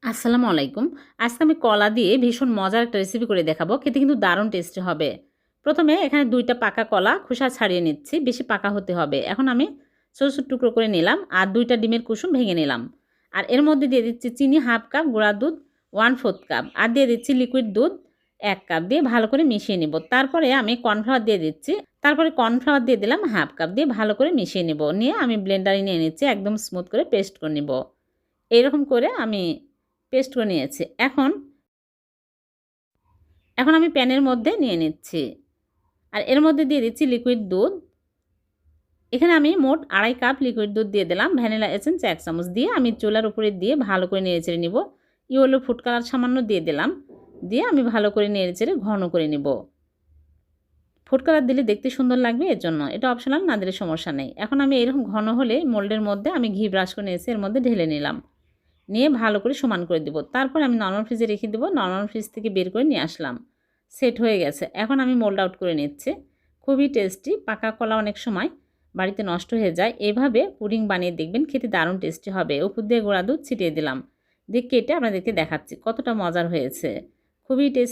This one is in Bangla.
আসসালামু আলাইকুম। আজকে আমি কলা দিয়ে ভীষণ মজার একটা রেসিপি করে দেখাবো। খেতে কিন্তু দারুণ টেস্টি হবে। প্রথমে এখানে ২ টা পাকা কলা খোসা ছাড়িয়ে নিচ্ছি। বেশি পাকা হতে হবে। এখন আমি ছোট, ছোট টুকরো করে নিলাম আর ২ টা ডিমের কুসুম ভেঙে নিলাম। আর এর মধ্যে দিয়ে দিচ্ছি চিনি 1/2 কাপ, গুঁড়া দুধ 1/4 কাপ আর দিয়ে দিচ্ছি লিকুইড দুধ ১ কাপ দিয়ে ভালো করে মিশিয়ে নিব। তারপরে আমি কর্নফ্লাওয়ার দিয়ে দিচ্ছি। তারপরে কর্নফ্লাওয়ার দিয়ে দিলাম 1/2 কাপ দিয়ে ভালো করে মিশিয়ে নিব। নিয়ে আমি ব্লেন্ডারে নিয়ে নিচ্ছি। একদম স্মুথ করে পেস্ট করে নিব। এইরকম করে আমি পেস্ট করে নিয়েছি। এখন আমি প্যানের মধ্যে নিয়ে নিচ্ছি। আর এর মধ্যে দিয়ে দিচ্ছি লিকুইড দুধ। এখানে আমি মোট ২.৫ কাপ লিকুইড দুধ দিয়ে দিলাম। ভ্যানিলা এসেন্স ১ চামচ দিয়ে আমি চুলার উপরে দিয়ে ভালো করে নেড়েচেড়ে নিব। ইয়েলো ফুড কালার সামান্য দিয়ে দিলাম। দিয়ে আমি ভালো করে নেড়েচেড়ে ঘন করে নিব। ফুড কালার দিলে দেখতে সুন্দর লাগবে এজন্য। এটা অপশনাল, না দিলে সমস্যা নেই। এখন আমি এরকম ঘন হলে মোল্ডের মধ্যে আমি ঘি ব্রাশ করে নিয়েছি, এর মধ্যে ঢেলে নিলাম। নিয়ে ভালো করে সমান করে দিব। তারপর আমি নরমাল ফ্রিজে রেখে দেব। নরমাল ফ্রিজ থেকে বের করে নিয়ে আসলাম। সেট হয়ে গেছে। এখন আমি মোল্ড আউট করে নিচ্ছি। খুবই টেস্টি। পাকা কলা অনেক সময় বাড়িতে নষ্ট হয়ে যায়। এভাবে পুডিং বানিয়ে দেখবেন, খেতে দারুণ টেস্টি হবে। উপর দিয়ে গুঁড়া দুধ ছিটিয়ে দিলাম। দিয়ে কেটে আপনাদেরকে দেখাচ্ছি কতটা মজার হয়েছে। খুবই টেস্টি।